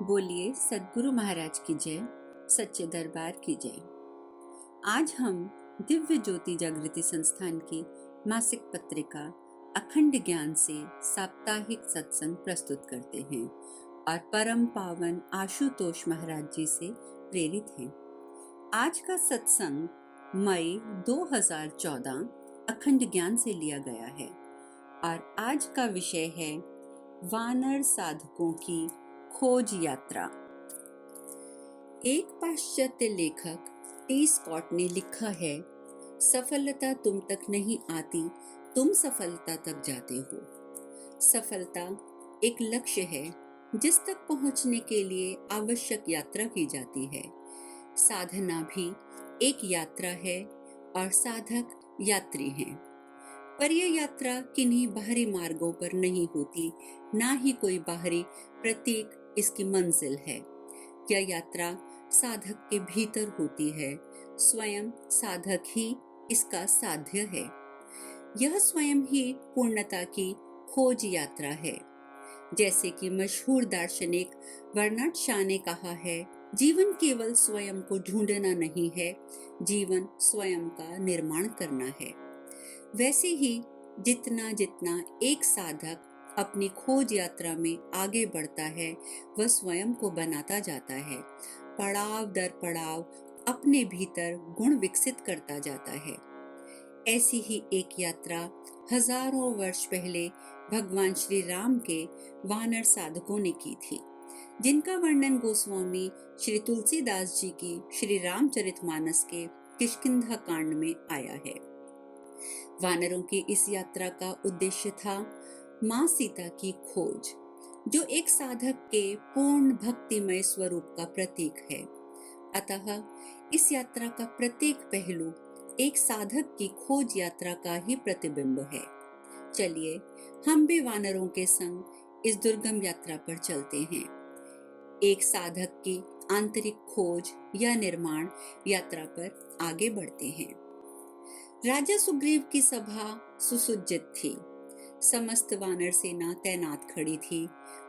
बोलिए सद्गुरु महाराज की जय, सच्चे दरबार की जय। आज हम दिव्य ज्योति जागृति संस्थान की मासिक पत्रिका अखंड ज्ञान से साप्ताहिक सत्संग प्रस्तुत करते हैं और परम पावन आशुतोष महाराज जी से प्रेरित हैं। आज का सत्संग मई 2014 अखंड ज्ञान से लिया गया है और आज का विषय है वानर साधकों की खोज यात्रा। एक पाश्चात्य लेखक टी स्कॉट ने लिखा है, सफलता तुम तक नहीं आती, तुम सफलता तक जाते हो। सफलता एक लक्ष्य है जिस तक पहुंचने के लिए आवश्यक यात्रा की जाती है। साधना भी एक यात्रा है और साधक यात्री हैं। पर यह यात्रा किन्हीं बाहरी मार्गों पर नहीं होती, ना ही कोई बाहरी प्रतीक इसकी मंजिल है। यह यात्रा साधक के भीतर होती है। स्वयं साधक ही इसका साध्य है। यह स्वयं ही पूर्णता की खोज यात्रा है। जैसे कि मशहूर दार्शनिक बर्नार्ड शॉ ने कहा है, जीवन केवल स्वयं को ढूंढना नहीं है, जीवन स्वयं का निर्माण करना है। वैसे ही जितना जितना एक साधक अपनी खोज यात्रा में आगे बढ़ता है, वह स्वयं को बनाता जाता है। पड़ाव दर पड़ाव अपने भीतर गुण विकसित करता जाता है। ऐसी ही एक यात्रा हजारों वर्ष पहले भगवान श्री राम के वानर साधकों ने की थी, जिनका वर्णन गोस्वामी श्री तुलसीदास जी की श्री रामचरितमानस के किष्किंधा कांड में आया है। वानरों की इस यात्रा का उद्देश्य था माँ सीता की खोज, जो एक साधक के पूर्ण भक्तिमय स्वरूप का प्रतीक है। अतः इस यात्रा का प्रत्येक पहलू एक साधक की खोज यात्रा का ही प्रतिबिंब है। चलिए हम भी वानरों के संग इस दुर्गम यात्रा पर चलते हैं। एक साधक की आंतरिक खोज या निर्माण यात्रा पर आगे बढ़ते हैं। राजा सुग्रीव की सभा सुसज्जित थी। समस्त वानर सेना तैनात खड़ी थी।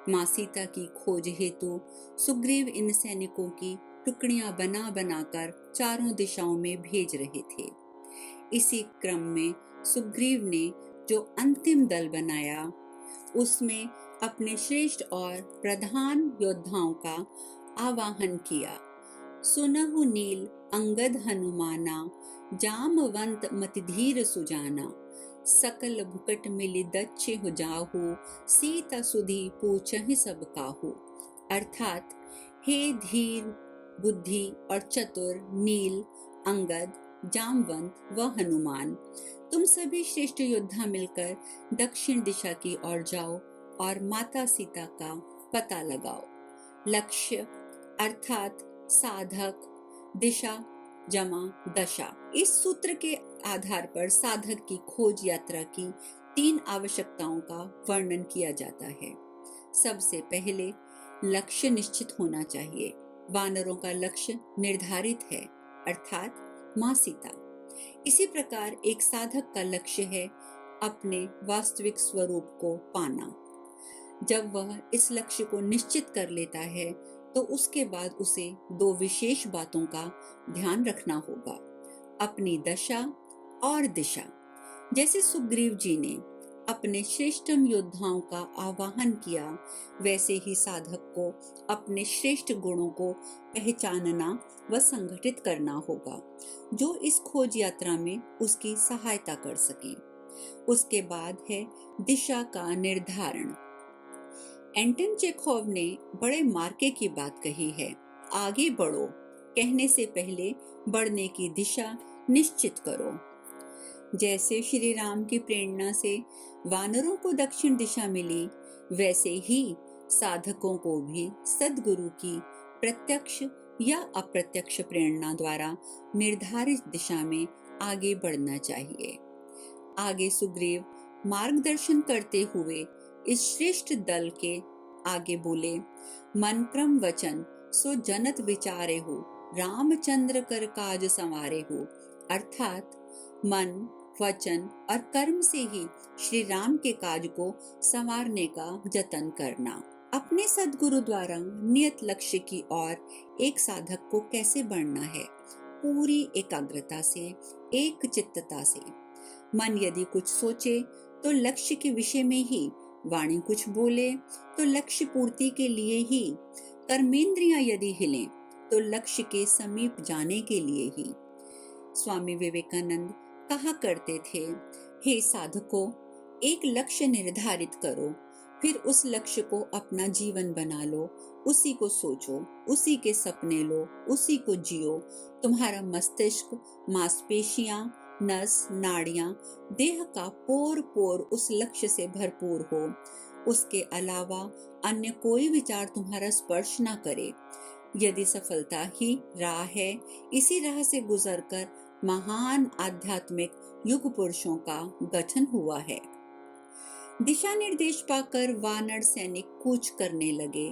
माँ सीता की खोज हेतु सुग्रीव इन सैनिकों की टुकड़ियां बना बनाकर चारों दिशाओं में भेज रहे थे। इसी क्रम में सुग्रीव ने जो अंतिम दल बनाया, उसमें अपने श्रेष्ठ और प्रधान योद्धाओं का आवाहन किया। सुनहु नील अंगद हनुमाना, जामवंत मति धीर सुजाना, सकल भुकट मिली दच्छि हो जाहु, सीता सुधी पूछहि सब काहू। अर्थात हे धीर, बुद्धि और चतुर नील, अंगद, जामवंत व हनुमान, तुम सभी श्रेष्ठ योद्धा मिलकर दक्षिण दिशा की ओर जाओ और माता सीता का पता लगाओ। लक्ष्य अर्थात साधक, दिशा जमा दशा। इस सूत्र के आधार पर साधक की खोज यात्रा की 3 आवश्यकताओं का वर्णन किया जाता है। सबसे पहले लक्ष्य निश्चित होना चाहिए। वानरों का लक्ष्य निर्धारित है, अर्थात माँ सीता। इसी प्रकार एक साधक का लक्ष्य है अपने वास्तविक स्वरूप को पाना। जब वह इस लक्ष्य को निश्चित कर लेता है, तो उसके बाद उसे 2 विशेष बातों का ध्यान रखना होगा, अपनी दशा और दिशा। जैसे सुग्रीव जी ने अपने श्रेष्ठतम योद्धाओं का आवाहन किया, वैसे ही साधक को अपने श्रेष्ठ गुणों को पहचानना व संगठित करना होगा, जो इस खोज यात्रा में उसकी सहायता कर सके। उसके बाद है दिशा का निर्धारण। एंटन चेखोव ने बड़े मार्के की बात कही है, आगे बढ़ो कहने से पहले बढ़ने की दिशा निश्चित करो। जैसे श्री राम की प्रेरणा से वानरों को दक्षिण दिशा मिली, वैसे ही साधकों को भी सद्गुरु की प्रत्यक्ष या अप्रत्यक्ष प्रेरणा द्वारा निर्धारित दिशा में आगे बढ़ना चाहिए। आगे सुग्रीव मार्गदर्शन करते हुए इस श्रेष्ठ दल के आगे बोले, मन क्रम वचन सो जनत विचारे हो, रामचंद्र कर काज संवारे हो। अर्थात मन, वचन और कर्म से ही श्री राम के काज को संवारने का जतन करना। अपने सद्गुरु द्वारा नियत लक्ष्य की ओर एक साधक को कैसे बढ़ना है? पूरी एकाग्रता से, एक चित्तता से। मन यदि कुछ सोचे तो लक्ष्य के विषय में ही, वाणी कुछ बोले तो लक्ष्य पूर्ति के लिए ही, कर्मेंद्रियां यदि हिलें तो लक्ष्य के समीप जाने के लिए ही। स्वामी विवेकानंद कहा करते थे, हे साधकों, एक लक्ष्य निर्धारित करो, फिर उस लक्ष्य को अपना जीवन बना लो, उसी को सोचो, उसी के सपने लो, उसी को जियो। तुम्हारा मस्तिष्क, मांसपेशियां, नस, नाड़ियां, देह का पोर पोर उस लक्ष्य से भरपूर हो। उसके अलावा अन्य कोई विचार तुम्हारा स्पर्श ना करे। यदि सफलता ही राह है, इसी राह से गुजरकर महान आध्यात्मिक युग पुरुषों का गठन हुआ है। दिशा निर्देश पाकर वानर सैनिक कूच करने लगे,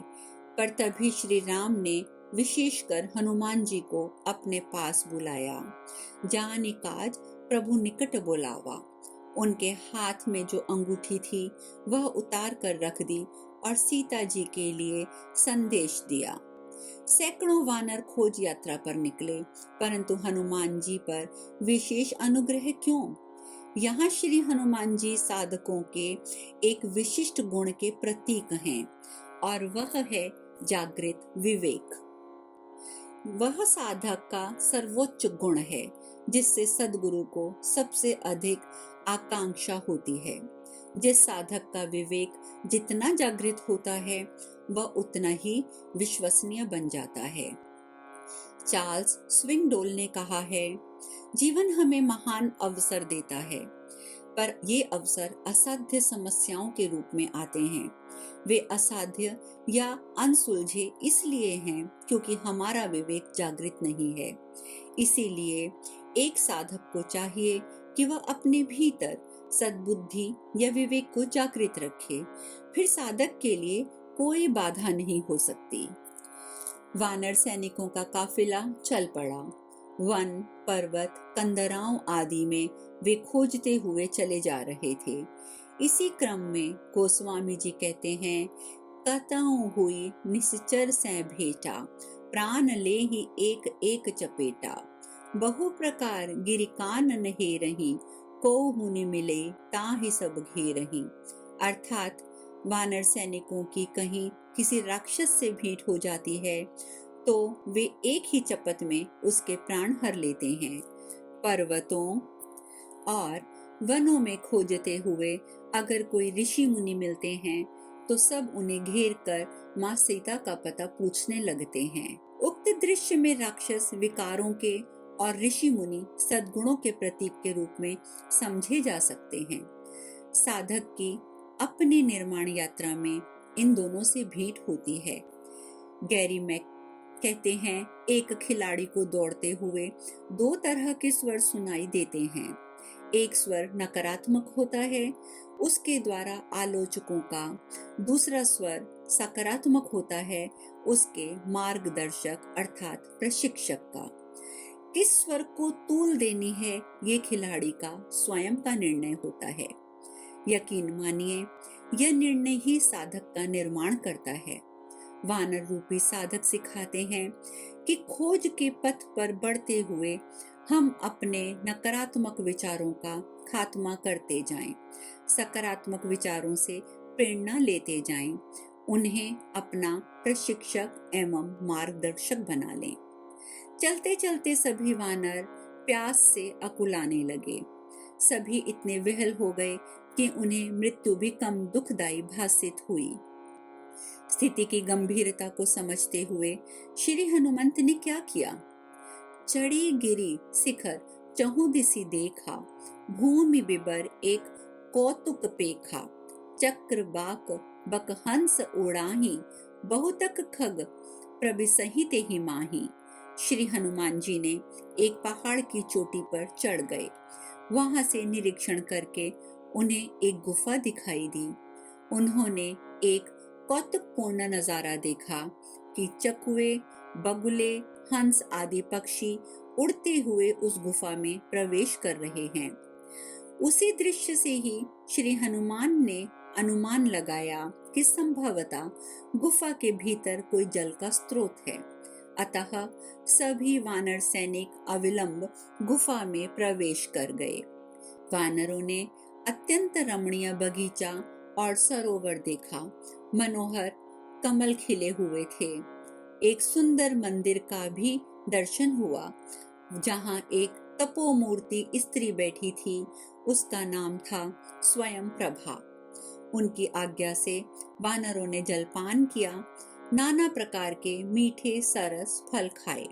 पर तभी श्री राम ने विशेषकर हनुमान जी को अपने पास बुलाया। जानि काज प्रभु निकट बुलावा। उनके हाथ में जो अंगूठी थी वह उतार कर रख दी और सीता जी के लिए संदेश दिया। सैकड़ों वानर खोज यात्रा पर निकले, परंतु हनुमान जी पर विशेष अनुग्रह क्यों? यहाँ श्री हनुमान जी साधकों के एक विशिष्ट गुण के प्रतीक हैं, और वह है जागृत विवेक। वह साधक का सर्वोच्च गुण है, जिससे सद्गुरु को सबसे अधिक आकांक्षा होती है। जिस साधक का विवेक जितना जागृत होता है, वह उतना ही विश्वसनीय बन जाता है। चार्ल्स स्विंगडोल ने कहा है, जीवन हमें महान अवसर देता है, पर ये अवसर असाध्य समस्याओं के रूप में आते हैं। वे असाध्य या अनसुलझे इसलिए हैं क्योंकि हमारा विवेक जागृत नहीं है। इसीलिए एक साधक को चाहिए कि वह अपने भीतर सद्बुद्धि या विवेक को जागृत रखे, फिर साधक के लिए कोई बाधा नहीं हो सकती। वानर सैनिकों का काफिला चल पड़ा। वन, पर्वत, कंदराओं आदि में वे खोजते हुए चले जा रहे थे। इसी क्रम में गोस्वामी जी कहते हैं, कतहु हुई निश्चर से भेटा, प्राण ले ही एक एक चपेटा। बहु प्रकार गिरिकान नहे रही, को हुनि मिले ताहि सब घेरही। अर्थात वानर सैनिकों की कहीं किसी राक्षस से भेंट हो जाती है तो वे एक ही चपत में उसके प्राण हर लेते हैं। पर्वतों और वनों में खोजते हुए अगर कोई ऋषि मुनि मिलते हैं तो सब उन्हें घेर कर माँ सीता का पता पूछने लगते हैं। उक्त दृश्य में राक्षस विकारों के और ऋषि मुनि सद्गुणों के प्रतीक के रूप में समझे जा सकते हैं। साधक की अपनी निर्माण यात्रा में इन दोनों से भेंट होती है। गैरी मैक कहते हैं, एक खिलाड़ी को दौड़ते हुए दो तरह के स्वर सुनाई देते हैं। एक स्वर नकारात्मक होता है, उसके द्वारा आलोचकों का। दूसरा स्वर सकारात्मक होता है, उसके मार्गदर्शक अर्थात प्रशिक्षक का। किस स्वर को तूल देनी है, ये खिलाड़ी का स्वयं का निर्णय होता है। यकीन मानिए, यह निर्णय ही साधक का निर्माण करता है। वानर रूपी साधक सिखाते हैं कि खोज के पथ पर बढ़ते हुए हम अपने नकारात्मक विचारों का खात्मा करते जाएं, सकारात्मक विचारों से प्रेरणा लेते जाएं, उन्हें अपना प्रशिक्षक एवं मार्गदर्शक बना लें। चलते चलते सभी वानर प्यास से अकुलाने लगे। सभी इतने विहल हो गए कि उन्हें मृत्यु भी कम दुखदायी भासित हुई। स्थिति की गंभीरता को समझते हुए श्री हनुमंत ने क्या किया? चढ़ी गिरी शिखर चहुदिसी देखा, भूमि बिबर एक कौतुक पेखा। चक्र बाक बक हंस उड़ाही, बहुतक खग प्रबिसहित ही माही। श्री हनुमान जी ने एक पहाड़ की चोटी पर चढ़ गए। वहां से निरीक्षण करके उन्हें एक गुफा दिखाई दी। उन्होंने एक कौतुकपूर्ण नजारा देखा कि चकवे, बगुले, हंस आदि पक्षी उड़ते हुए उस गुफा में प्रवेश कर रहे हैं। उसी दृश्य से ही श्री हनुमान ने अनुमान लगाया कि संभवतः गुफा के भीतर कोई जल का स्रोत है। अतः सभी वानर सैनिक अविलंब गुफा में प्रवेश कर गए। वानरों ने अत्यंत रमणीय बगीचा और सरोवर देखा। मनोहर कमल खिले हुए थे। एक सुंदर मंदिर का भी दर्शन हुआ, जहां एक तपोमूर्ति स्त्री बैठी थी। उसका नाम था स्वयं प्रभा। उनकी आज्ञा से वानरों ने जलपान किया, नाना प्रकार के मीठे सरस फल खाए।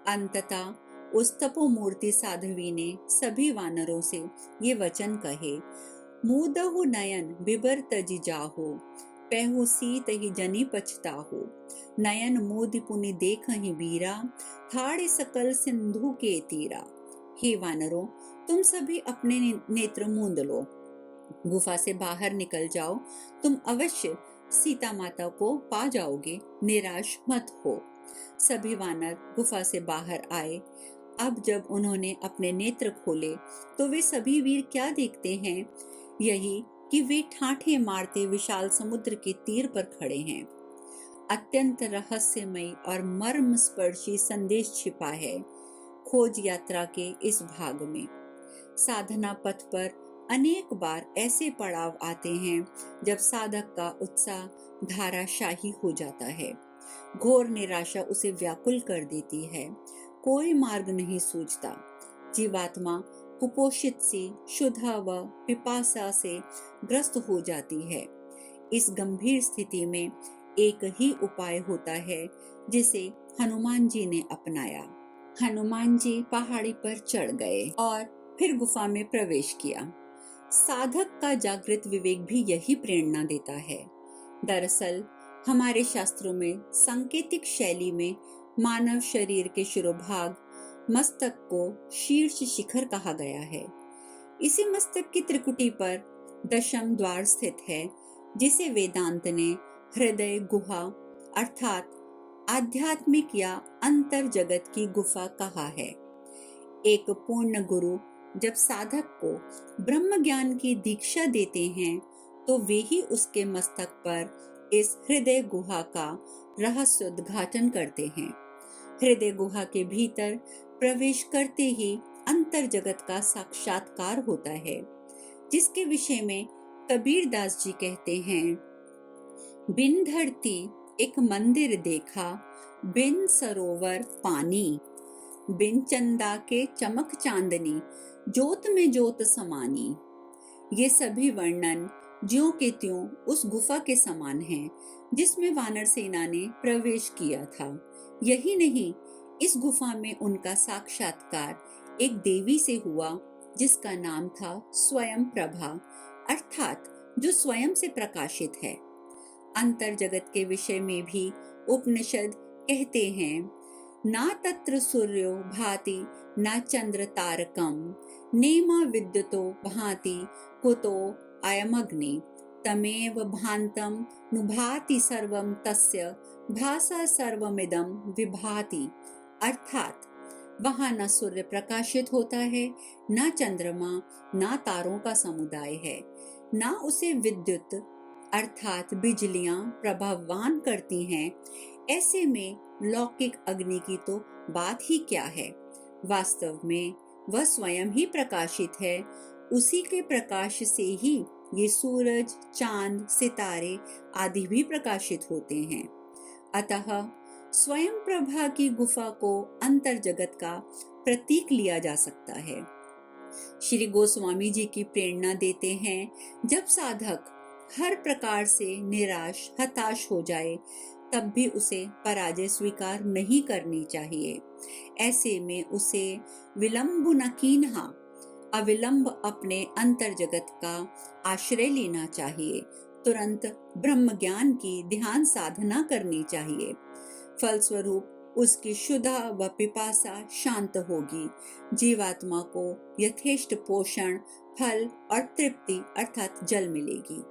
अंततः उस तपोमूर्ति साध्वी ने सभी वानरों से ये वचन कहे, मूदहु नयन बिबर तजि जाहो, पहु सीत ही जनी पछताहो, नयन मोदि पुनि देखहि बीरा, थाड़े सकल सिंधु के तीरा। हे वानरों, तुम सभी अपने नेत्र मूंद लो, गुफा से बाहर निकल जाओ, तुम अवश्य सीता माता को पा जाओगे, निराश मत हो। सभी वानर गुफा से बाहर आए। अब जब उन्होंने अपने नेत्र खोले तो वे सभी वीर क्या देखते हैं? यही कि वे ठाठे मारते विशाल समुद्र के तीर पर खड़े हैं। अत्यंत रहस्यमय और मर्म स्पर्शी संदेश छिपा है खोज यात्रा के इस भाग में। साधना पथ पर अनेक बार ऐसे पड़ाव आते हैं जब साधक का उत्साह धाराशाही हो जाता है। घोर निराशा उसे व्याकुल कर देती है। कोई मार्ग नहीं सूझता। जीवात्मा कुपोषित सी क्षुधा व पिपासा से ग्रस्त हो जाती है। इस गंभीर स्थिति में एक ही उपाय होता है जिसे हनुमान जी ने अपनाया। हनुमान जी पहाड़ी पर चढ़ गए और फिर गुफा में प्रवेश किया। साधक का जागृत विवेक भी यही प्रेरणा देता है। दरअसल हमारे शास्त्रों में सांकेतिक शैली में मानव शरीर के शिरोभाग मस्तक को शीर्ष शिखर कहा गया है। इसी मस्तक की त्रिकुटी पर दशम द्वार स्थित है, जिसे वेदांत ने हृदय गुहा अर्थात आध्यात्मिक या अंतर जगत की गुफा कहा है। एक पूर्ण गुरु जब साधक को ब्रह्म ज्ञान की दीक्षा देते हैं तो वे ही उसके मस्तक पर इस हृदय गुहा का रहस्योद्घाटन करते हैं। हृदय गुहा के भीतर प्रवेश करते ही अंतर जगत का साक्षात्कार होता है, जिसके विषय में कबीर दास जी कहते हैं, बिन धरती एक मंदिर देखा, बिन सरोवर पानी, बिन चंदा के चमक चांदनी, जोत में जोत समानी। ये सभी वर्णन ज्यों के त्यों उस गुफा के समान हैं जिसमें वानर सेना ने प्रवेश किया था। यही नहीं, इस गुफा में उनका साक्षात्कार एक देवी से हुआ जिसका नाम था स्वयं प्रभा, अर्थात जो स्वयं से प्रकाशित है। अंतर जगत के विषय में भी उपनिषद कहते हैं, ना तत्र सूर्यो भाति ना चंद्र तारकम, नेमा विद्युतो भाति कुतो अयमग्नि, तमेव भान्तं नुभाति सर्वं तस्य भासा सर्वमिदं विभाति। अर्थात वहां न सूर्य प्रकाशित होता है, न चंद्रमा, न तारों का समुदाय है, न उसे विद्युत अर्थात बिजलियां प्रभावान करती हैं। ऐसे में लौकिक अग्नि की तो बात ही क्या है। वास्तव में वह स्वयं ही प्रकाशित है। उसी के प्रकाश से ही ये सूरज, चांद, सितारे आदि भी प्रकाशित होते हैं। अतः स्वयं प्रभा की गुफा को अंतर जगत का प्रतीक लिया जा सकता है। श्री गोस्वामी जी की प्रेरणा देते हैं, जब साधक हर प्रकार से निराश हताश हो जाए तब भी उसे पराजय स्वीकार नहीं करनी चाहिए। ऐसे में उसे विलंब न कीन्हा, अविलंब अपने अंतर जगत का आश्रय लेना चाहिए। तुरंत ब्रह्म ज्ञान की ध्यान साधना करनी चाहिए। फलस्वरूप उसकी क्षुधा व पिपासा शांत होगी। जीवात्मा को यथेष्ट पोषण, फल और तृप्ति अर्थात जल मिलेगी।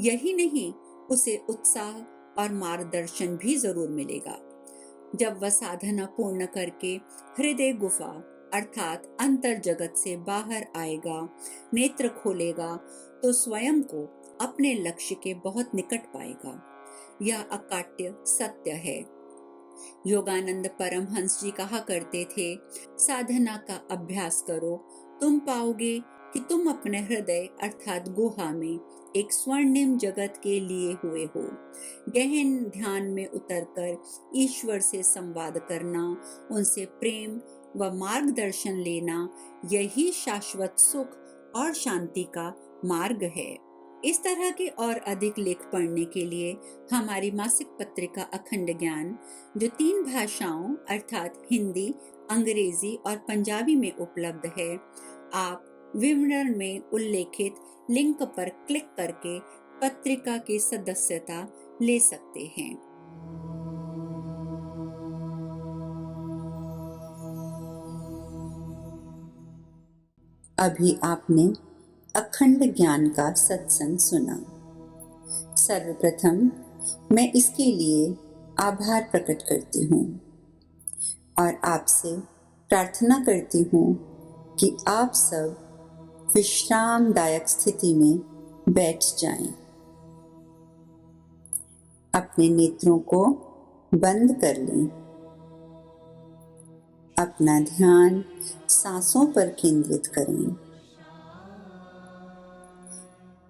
यही नहीं, उसे उत्साह और मार्गदर्शन भी जरूर मिलेगा। जब वह साधना पूर्ण करके हृदय गुफा अर्थात अंतर जगत से बाहर आएगा, नेत्र खोलेगा, तो स्वयं को अपने लक्ष्य के बहुत निकट पाएगा। यह अकाट्य सत्य है। योगानंद परमहंस जी कहा करते थे, साधना का अभ्यास करो, तुम पाओगे कि तुम अपने हृदय अर्थात गुहा में एक स्वर्णिम जगत के लिए हुए हो। गहन ध्यान में उतरकर ईश्वर से संवाद करना, उनसे प्रेम व मार्गदर्शन लेना, यही शाश्वत सुख और शांति का मार्ग है। इस तरह के और अधिक लेख पढ़ने के लिए हमारी मासिक पत्रिका अखंड ज्ञान, जो 3 भाषाओं अर्थात हिंदी, अंग्रेजी और पंजाबी में उपलब्ध है, आप विवरण में उल्लेखित लिंक पर क्लिक करके पत्रिका की सदस्यता ले सकते हैं। अभी आपने अखंड ज्ञान का सत्संग सुना। सर्वप्रथम मैं इसके लिए आभार प्रकट करती हूँ और आपसे प्रार्थना करती हूँ कि आप सब विश्रामदायक स्थिति में बैठ जाएं। अपने नेत्रों को बंद कर लें। अपना ध्यान सांसों पर केंद्रित करें।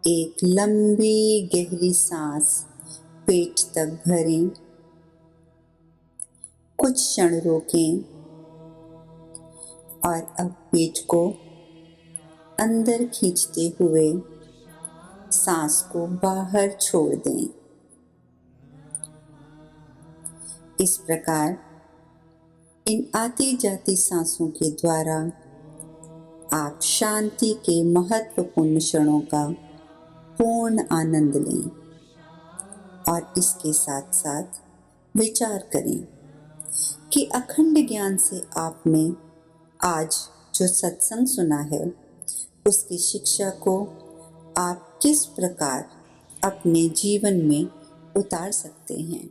एक लंबी गहरी सांस पेट तक भरें। कुछ क्षण रोकें और अब पेट को अंदर खींचते हुए सांस को बाहर छोड़ दें। इस प्रकार इन आती जाती सांसों के द्वारा आप शांति के महत्वपूर्ण क्षणों का पूर्ण आनंद लें और इसके साथ साथ विचार करें कि अखंड ज्ञान से आपने आज जो सत्संग सुना है, उसकी शिक्षा को आप किस प्रकार अपने जीवन में उतार सकते हैं।